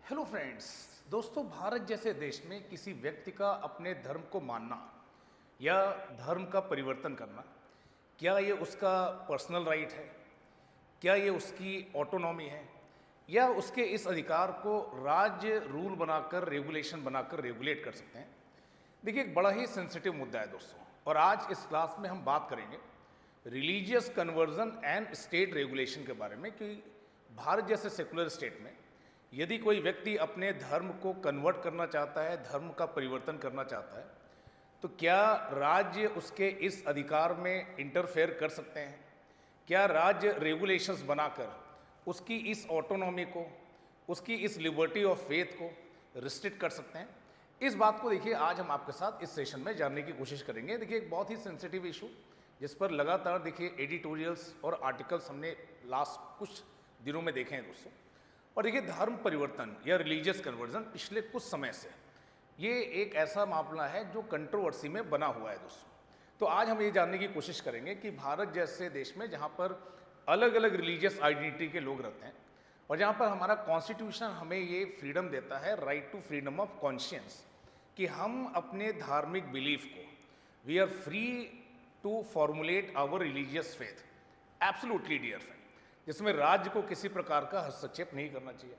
Hello friends. दोस्तों, भारत जैसे देश में किसी व्यक्ति का अपने धर्म को मानना या धर्म का परिवर्तन करना, क्या ये उसका पर्सनल राइट है? क्या ये उसकी ऑटोनॉमी है, या उसके इस अधिकार को राज्य रूल बनाकर, रेगुलेशन बनाकर रेगुलेट कर सकते हैं? देखिए, एक बड़ा ही सेंसिटिव मुद्दा है दोस्तों, और आज इस क्लास में हम बात करेंगे religious conversion and state regulation के बारे में कि भारत जैसे सेकुलर स्टेट में यदि कोई व्यक्ति अपने धर्म को कन्वर्ट करना चाहता है, धर्म का परिवर्तन करना चाहता है, तो क्या राज्य उसके इस अधिकार में इंटरफेयर कर सकते हैं? क्या राज्य रेगुलेशंस बनाकर उसकी इस ऑटोनॉमी को, उसकी इस लिबर्टी ऑफ फेथ को रिस्ट्रिक्ट कर सकते हैं? इस बात को देखिए आज हम आपके साथ इस सेशन में जानने की कोशिश करेंगे। देखिए, एक बहुत ही सेंसिटिव इशू जिस पर लगातार देखिए एडिटोरियल्स और आर्टिकल्स हमने लास्ट कुछ दिनों में देखे हैं दोस्तों। और देखिए, धर्म परिवर्तन या रिलीजियस कन्वर्जन पिछले कुछ समय से ये एक ऐसा मामला है जो कंट्रोवर्सी में बना हुआ है दोस्तों। तो आज हम ये जानने की कोशिश करेंगे कि भारत जैसे देश में जहाँ पर अलग अलग रिलीजियस आइडेंटिटी के लोग रहते हैं और जहाँ पर हमारा कॉन्स्टिट्यूशन हमें ये फ्रीडम देता है, right to freedom of conscience, कि हम अपने धार्मिक बिलीफ को we are free to formulate our religious faith absolutely dear friend, जिसमें राज्य को किसी प्रकार का हस्तक्षेप नहीं करना चाहिए।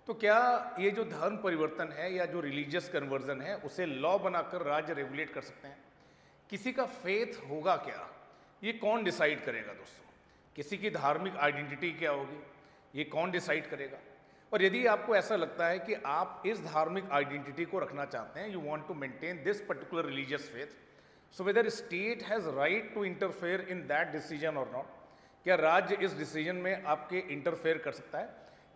तो क्या ये जो धर्म परिवर्तन है या जो रिलीजियस कन्वर्जन है उसे लॉ बनाकर राज्य रेगुलेट कर सकते हैं? किसी का फेथ होगा क्या, ये कौन डिसाइड करेगा दोस्तों? किसी की धार्मिक आइडेंटिटी क्या होगी, ये कौन डिसाइड करेगा? और यदि आपको ऐसा लगता है कि आप इस धार्मिक आइडेंटिटी को रखना चाहते हैं, you want to maintain this particular religious faith, so whether state has right to interfere in that decision or not, क्या राज्य इस डिसीजन में आपके इंटरफेयर कर सकता है?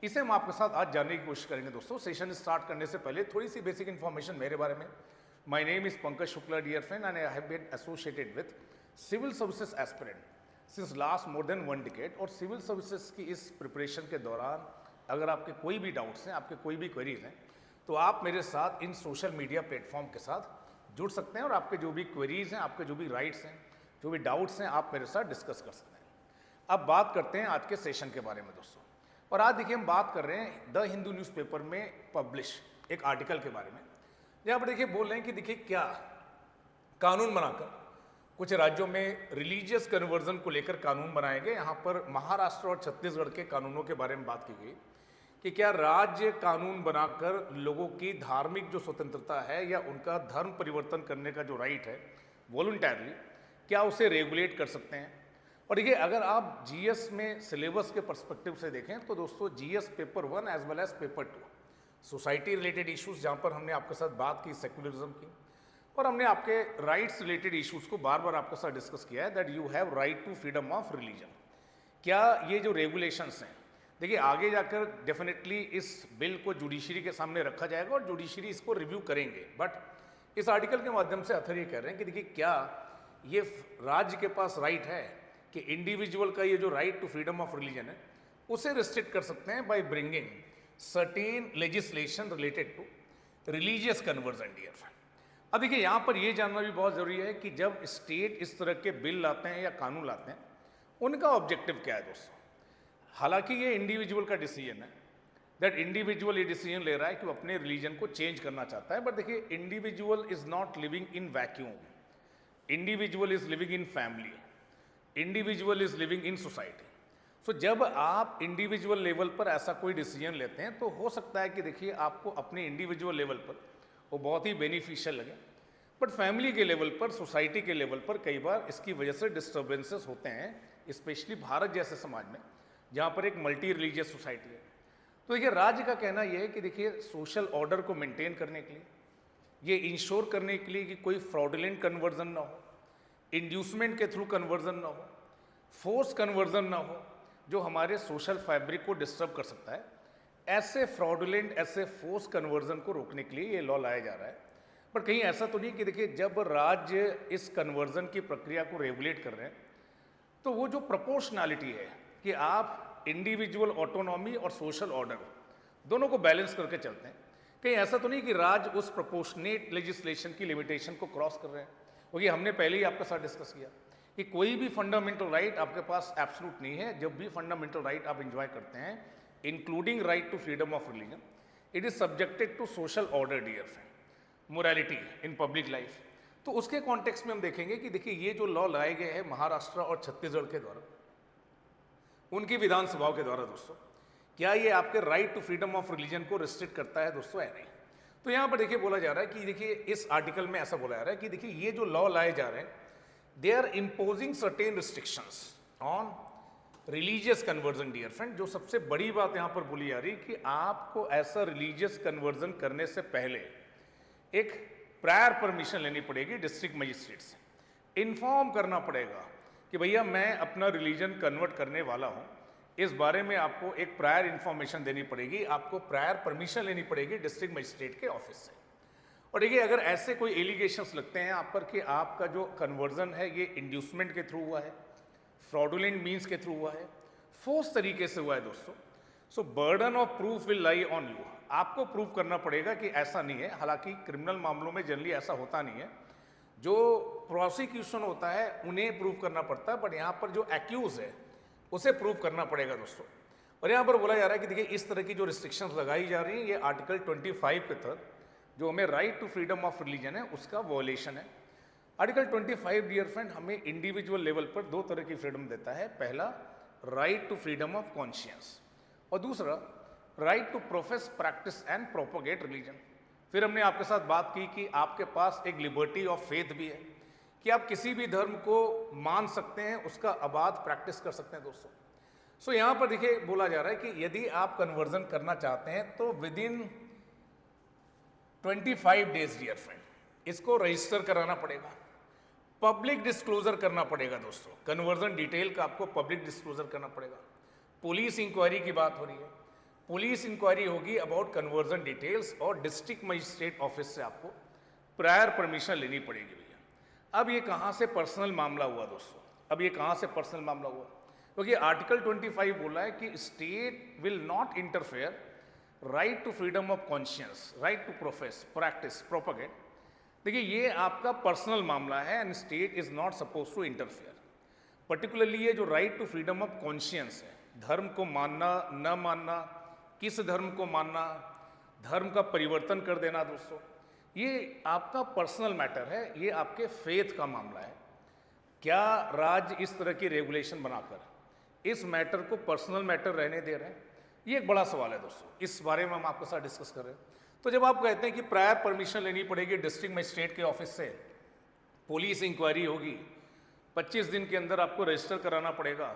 इसे हम आपके साथ आज जानने की कोशिश करेंगे दोस्तों। सेशन स्टार्ट करने से पहले थोड़ी सी बेसिक इन्फॉर्मेशन मेरे बारे में। My name is Pankaj Shukla dear friend and I have been associated with civil services aspirant since last more than 1 decade. और सिविल सर्विसेज की इस प्रिपरेशन के दौरान अगर आपके कोई भी डाउट्स हैं, आपके कोई भी क्वेरीज हैं, तो आप मेरे साथ इन सोशल मीडिया प्लेटफॉर्म के साथ जुड़ सकते हैं और आपके जो भी क्वेरीज हैं, आपके जो भी राइट्स हैं, जो भी डाउट्स हैं, आप मेरे साथ डिस्कस कर सकते हैं। अब बात करते हैं आज के सेशन के बारे में दोस्तों। और आज देखिए हम बात कर रहे हैं द हिंदू न्यूज़पेपर में पब्लिश एक आर्टिकल के बारे में, जहाँ पर देखिए बोल रहे हैं कि देखिए क्या कानून बनाकर कुछ राज्यों में रिलीजियस कन्वर्जन को लेकर कानून बनाए गए। यहाँ पर महाराष्ट्र और छत्तीसगढ़ के कानूनों के बारे में बात की गई कि क्या राज्य कानून बनाकर लोगों की धार्मिक जो स्वतंत्रता है या उनका धर्म परिवर्तन करने का जो राइट है वॉलंटरली, क्या उसे रेगुलेट कर सकते हैं? और देखिए, अगर आप जीएस में सिलेबस के पर्सपेक्टिव से देखें तो दोस्तों GS paper 1 as well as paper 2 society related issues, जहाँ पर हमने आपके साथ बात की सेक्युलरिज्म की, और हमने आपके राइट्स रिलेटेड इश्यूज को बार बार आपके साथ डिस्कस किया है that you have right to freedom of religion. क्या ये जो रेगुलेशंस हैं, देखिए आगे जाकर डेफिनेटली इस बिल को जुडिशरी के सामने रखा जाएगा और जुडिशरी इसको रिव्यू करेंगे, बट इस आर्टिकल के माध्यम से अथर ये कह रहे हैं कि देखिए क्या ये राज्य के पास राइट है कि इंडिविजुअल का ये जो right to freedom of religion है उसे रिस्ट्रिक्ट कर सकते हैं by bringing certain legislation related to religious conversion dear friend. अब देखिए, यहाँ पर ये जानना भी बहुत जरूरी है कि जब स्टेट इस तरह के बिल लाते हैं या कानून लाते हैं, उनका ऑब्जेक्टिव क्या है दोस्तों। हालांकि ये इंडिविजुअल का डिसीजन है, दैट इंडिविजुअल ये डिसीजन ले रहा है कि वो अपने रिलीजन को चेंज करना चाहता है, बट देखिए individual is not living in vacuum, individual is living in family, individual is living in society. So जब आप इंडिविजुअल लेवल पर ऐसा कोई डिसीजन लेते हैं तो हो सकता है कि देखिए आपको अपने इंडिविजुअल लेवल पर वो बहुत ही बेनिफिशियल लगे, बट फैमिली के लेवल पर, सोसाइटी के लेवल पर कई बार इसकी वजह से डिस्टर्बेंसेस होते हैं, स्पेशली भारत जैसे समाज में जहाँ पर एक मल्टी रिलीजियस सोसाइटी है। तो देखिए राज्य का कहना यह है कि देखिए सोशल ऑर्डर को मेंटेन करने के लिए, ये इंश्योर करने के लिए कि कोई फ्रॉडुलेंट कन्वर्जन ना हो, इंड्यूसमेंट के थ्रू कन्वर्जन ना हो, फोर्स कन्वर्जन ना हो जो हमारे सोशल फैब्रिक को डिस्टर्ब कर सकता है, ऐसे फ्रॉडुलेंट, ऐसे फोर्स कन्वर्जन को रोकने के लिए ये लॉ लाया जा रहा है। पर कहीं ऐसा तो नहीं कि देखिए जब राज्य इस कन्वर्जन की प्रक्रिया को रेगुलेट कर रहे हैं तो वो जो प्रोपोर्शनैलिटी है कि आप इंडिविजुअल ऑटोनॉमी और सोशल ऑर्डर दोनों को बैलेंस करके चलते हैं, कहीं ऐसा तो नहीं कि राज्य उस प्रोपोर्शनेट लेजिस्लेशन की लिमिटेशन को क्रॉस कर रहे हैं। क्योंकि हमने पहले ही आपके साथ डिस्कस किया कि कोई भी फंडामेंटल राइट आपके पास एब्सोल्यूट नहीं है। जब भी फंडामेंटल राइट आप इंजॉय करते हैं, including right to freedom of religion, it is subjected to social order dear friend, morality in public life. तो उसके कॉन्टेक्स्ट में हम देखेंगे कि देखिए ये जो लॉ लाए गए हैं महाराष्ट्र और छत्तीसगढ़ के द्वारा, उनकी विधानसभाओं के द्वारा दोस्तों, क्या ये आपके right to freedom of religion को रिस्ट्रिक्ट करता है दोस्तों, है नहीं। तो यहाँ पर देखिए बोला जा रहा है कि देखिए इस आर्टिकल में ऐसा बोला जा रहा है कि देखिए ये जो लॉ लाए जा रहे हैं, they are imposing certain restrictions on religious conversion dear friend. जो सबसे बड़ी बात यहाँ पर बोली जा रही है कि आपको ऐसा रिलीजियस कन्वर्जन करने से पहले एक प्रायर परमिशन लेनी पड़ेगी डिस्ट्रिक्ट मजिस्ट्रेट से, इन्फॉर्म करना पड़ेगा कि भैया मैं अपना रिलीजन कन्वर्ट करने वाला हूँ, इस बारे में आपको एक प्रायर इन्फॉर्मेशन देनी पड़ेगी, आपको प्रायर परमिशन लेनी पड़ेगी डिस्ट्रिक्ट मजिस्ट्रेट के ऑफिस से। और देखिए अगर ऐसे कोई एलिगेशंस लगते हैं आप पर कि आपका जो कन्वर्जन है ये इंड्यूसमेंट के थ्रू हुआ है, फ्रॉडुलेंट मीन्स के थ्रू हुआ है, फोर्स तरीके से हुआ है दोस्तों, so burden of proof will lie on you. आपको प्रूव करना पड़ेगा कि ऐसा नहीं है। हालांकि क्रिमिनल मामलों में जनरली ऐसा होता नहीं है, जो प्रोसिक्यूशन होता है उन्हें प्रूव करना पड़ता है, बट यहाँ पर जो एक्यूज है उसे प्रूव करना पड़ेगा दोस्तों। और यहाँ पर बोला जा रहा है कि देखिए इस तरह की जो रिस्ट्रिक्शंस लगाई जा रही हैं ये आर्टिकल 25 के तहत जो हमें right to freedom of religion है उसका वॉयलेशन है। आर्टिकल 25 डियर फ्रेंड हमें इंडिविजुअल लेवल पर दो तरह की फ्रीडम देता है, पहला right to freedom of conscience और दूसरा right to profess, practice and propagate religion. फिर हमने आपके साथ बात की कि आपके पास एक लिबर्टी ऑफ फेथ भी है कि आप किसी भी धर्म को मान सकते हैं, उसका आबाद प्रैक्टिस कर सकते हैं दोस्तों। सो यहाँ पर देखिए बोला जा रहा है कि यदि आप कन्वर्जन करना चाहते हैं तो within 25 days dear friend इसको रजिस्टर कराना पड़ेगा, पब्लिक डिस्क्लोजर करना पड़ेगा दोस्तों। कन्वर्जन डिटेल का आपको पब्लिक डिस्क्लोजर करना पड़ेगा। पुलिस इंक्वायरी की बात हो रही है, पुलिस इंक्वायरी होगी अबाउट कन्वर्जन डिटेल्स और डिस्ट्रिक्ट मजिस्ट्रेट ऑफिस से आपको प्रायर परमिशन लेनी पड़ेगी भैया। अब ये कहाँ से पर्सनल मामला हुआ दोस्तों, अब ये कहाँ से पर्सनल मामला हुआ, क्योंकि आर्टिकल 25 बोला है कि state will not interfere right to freedom of conscience, right to profess, practice, propagate. देखिए ये आपका पर्सनल मामला है and state is not suppose to interfere. Particularly ये जो right to freedom of conscience है, धर्म को मानना न मानना, किस धर्म को मानना, धर्म का परिवर्तन कर देना दोस्तों, ये आपका पर्सनल मैटर है, ये आपके फेथ का मामला है। क्या राज्य इस तरह की रेगुलेशन बनाकर इस मैटर को पर्सनल मैटर रहने दे रहे हैं, ये एक बड़ा सवाल है दोस्तों। इस बारे में हम आपके साथ डिस्कस कर रहे हैं। तो जब आप कहते हैं कि प्रायर परमिशन लेनी पड़ेगी डिस्ट्रिक्ट मजिस्ट्रेट के ऑफिस से, पुलिस इंक्वायरी होगी, 25 दिन के अंदर आपको रजिस्टर कराना पड़ेगा,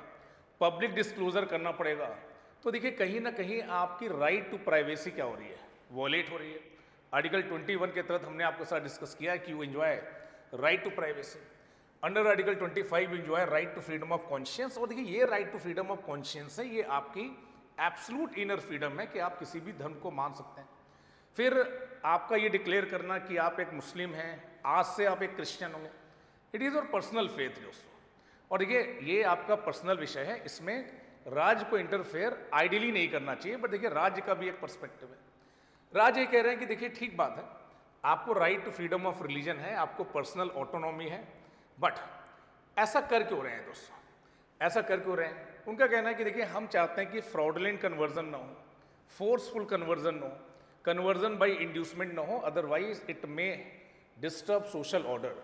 पब्लिक डिस्क्लोजर करना पड़ेगा, तो देखिए कहीं ना कहीं आपकी राइट टू प्राइवेसी क्या हो रही है, वॉलेट हो रही है। आर्टिकल 21 के तहत हमने आपके साथ डिस्कस किया कि you enjoy right to privacy, under article 25 you enjoy right to freedom of conscience. और देखिए ये right to freedom of conscience है, ये आपकी एब्सोल्यूट इनर फ्रीडम है कि आप किसी भी धर्म को मान सकते हैं। फिर आपका ये डिक्लेयर करना कि आप एक मुस्लिम हैं, आज से आप एक क्रिश्चियन होंगे, it is your personal faith दोस्तों। और देखिए ये आपका पर्सनल विषय है, इसमें राज्य को इंटरफेयर आइडियली नहीं करना चाहिए, बट देखिए राज्य का भी एक पर्सपेक्टिव है। राज्य ये कह रहे हैं कि देखिए ठीक बात है, आपको right to freedom of religion है, आपको पर्सनल ऑटोनॉमी है, बट ऐसा कर क्यों रहे हैं दोस्तों, ऐसा कर क्यों रहे हैं? उनका कहना है कि देखिए हम चाहते हैं कि फ्रॉडुलेंट कन्वर्जन ना हो, फोर्सफुल कन्वर्जन ना हो, कन्वर्जन बाय इंड्यूसमेंट ना हो, otherwise it may disturb social order,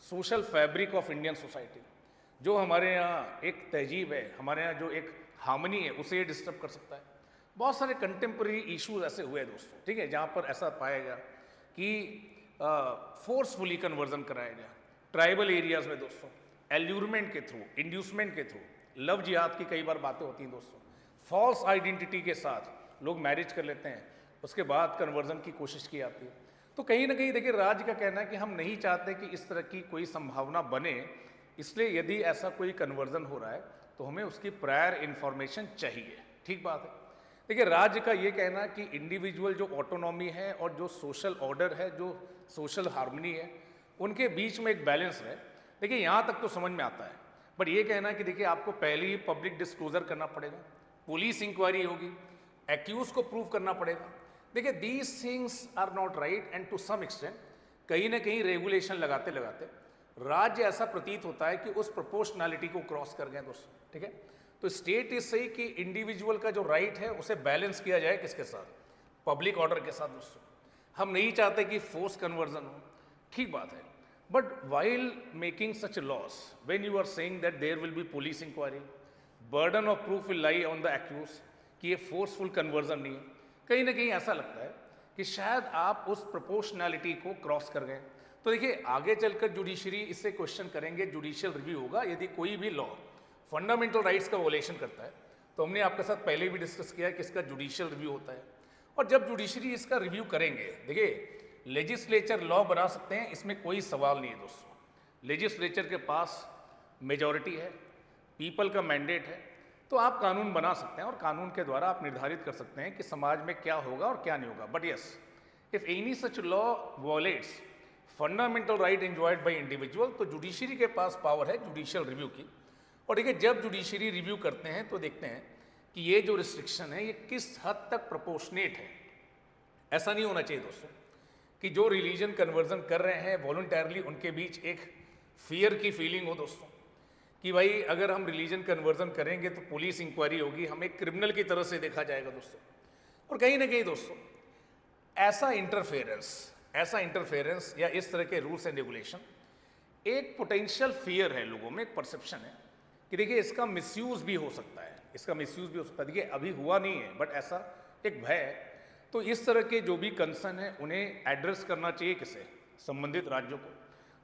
social fabric of Indian society. जो हमारे यहाँ एक तहजीब है, हमारे यहाँ जो एक हार्मनी है, उसे ये डिस्टर्ब कर सकता है। बहुत सारे कंटेम्प्रेरी इश्यूज ऐसे हुए हैं दोस्तों, ठीक है, जहाँ पर ऐसा पाया गया कि फोर्सफुली कन्वर्जन कराया गया ट्राइबल एरियाज में दोस्तों, एल्यूरमेंट के थ्रू, इंड्यूसमेंट के थ्रू, लव जिहाद की कई बार बातें होती हैं दोस्तों, फॉल्स आइडेंटिटी के साथ लोग मैरिज कर लेते हैं, उसके बाद कन्वर्जन की कोशिश की जाती है। तो कहीं ना कहीं देखिए राज्य का कहना है कि हम नहीं चाहते कि इस तरह की कोई संभावना बने, इसलिए यदि ऐसा कोई कन्वर्जन हो रहा है तो हमें उसकी प्रायर इन्फॉर्मेशन चाहिए। ठीक बात है। देखिए राज्य का ये कहना है कि इंडिविजुअल जो ऑटोनॉमी है और जो सोशल ऑर्डर है, जो सोशल हार्मनी है, उनके बीच में एक बैलेंस है। देखिए यहाँ तक तो समझ में आता है, बट ये कहना है कि देखिए आपको पहले ही पब्लिक डिस्क्लोजर करना पड़ेगा, पुलिस इंक्वायरी होगी, एक्यूज को प्रूव करना पड़ेगा। देखिए these things are not right and to some extent कहीं ना कहीं रेगुलेशन लगाते लगाते राज्य ऐसा प्रतीत होता है कि उस प्रोपोर्शनैलिटी को क्रॉस कर गए दोस्तों। ठीक है, तो स्टेट इज सही कि इंडिविजुअल का जो राइट है उसे बैलेंस किया जाए किसके साथ, पब्लिक ऑर्डर के साथ दोस्तों। हम नहीं चाहते कि फोर्स कन्वर्जन हो, ठीक बात है, but while making such laws, when you are saying that there will be police inquiry, burden of proof will lie on the accuse कि ये फोर्सफुल कन्वर्जन नहीं है, कहीं ना कहीं ऐसा लगता है कि शायद आप उस प्रोपोर्शनैलिटी को क्रॉस कर गए। तो देखिए, आगे चलकर जुडिशरी इससे क्वेश्चन करेंगे, जुडिशियल रिव्यू होगा। यदि कोई भी लॉ फंडामेंटल राइट्स का वोलेशन करता है, तो हमने आपके साथ पहले भी डिस्कस किया है कि इसका जुडिशियल रिव्यू होता है। और जब जुडिशरी इसका रिव्यू करेंगे, देखिए लेजिस्लेचर लॉ बना सकते हैं, इसमें कोई सवाल नहीं है दोस्तों। लेजिस्लेचर के पास मेजॉरिटी है, पीपल का मैंडेट है, तो आप कानून बना सकते हैं और कानून के द्वारा आप निर्धारित कर सकते हैं कि समाज में क्या होगा और क्या नहीं होगा। But yes, if any such law wallets fundamental right enjoyed by individual, तो जुडिशरी के पास पावर है जुडिशियल रिव्यू की। और देखिए, जब जुडिशरी रिव्यू करते हैं तो देखते हैं कि ये जो रिस्ट्रिक्शन है ये किस हद तक प्रोपोर्शनेट है। ऐसा नहीं होना चाहिए दोस्तों कि जो रिलीजन कन्वर्जन कर रहे हैं वॉलंटरली, उनके बीच एक फियर की फीलिंग हो दोस्तों कि भाई अगर हम रिलीजन कन्वर्जन करेंगे तो पुलिस इंक्वायरी होगी, हमें क्रिमिनल की तरह से देखा जाएगा दोस्तों। और कहीं ना कहीं दोस्तों ऐसा इंटरफेरेंस या इस तरह के रूल्स एंड रेगुलेशन एक पोटेंशियल फियर है लोगों में, एक परसेप्शन है कि देखिए इसका मिसयूज भी हो सकता है, इसका मिसयूज भी हो सकता है। देखिए अभी हुआ नहीं है, बट ऐसा एक भय है। तो इस तरह के जो भी कंसर्न है उन्हें एड्रेस करना चाहिए किसे, संबंधित राज्यों को।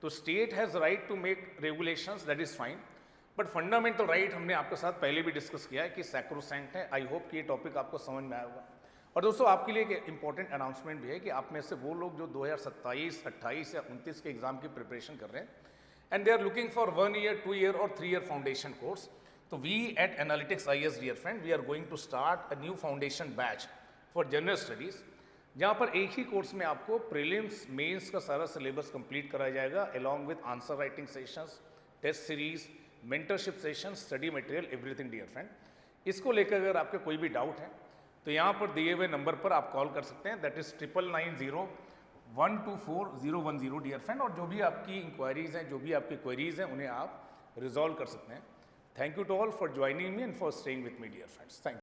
तो state has right to make regulations, that is fine, but fundamental right हमने आपके साथ पहले भी डिस्कस किया है कि सैक्रोसैंक्ट है। आई होप कि ये टॉपिक आपको समझ में आया होगा। और दोस्तों आपके लिए एक इंपॉर्टेंट अनाउंसमेंट भी है कि आप में से वो लोग जो 2027, 28 या 29 के एग्जाम की प्रिपरेशन कर रहे हैं and they are looking for 1 year, 2 year or 3 year foundation course. So we at Analytics IS, dear friend, we are going to start a new foundation batch for general studies, जहाँ पर एक ही course में आपको prelims mains का सारा syllabus complete कराया जाएगा, along with answer writing sessions, test series, mentorship session, study material, everything dear friend. इसको लेकर अगर आपके कोई भी डाउट है तो यहाँ पर दिए हुए नंबर पर आप कॉल कर सकते हैं, दैट इज 9990124010 डियर फ्रेंड। और जो भी आपकी इंक्वायरीज हैं, जो भी आपकी क्वेरीज हैं, उन्हें आप रिजॉल्व कर सकते हैं। Thank you to all for joining me and for staying with me dear friends. Thank you.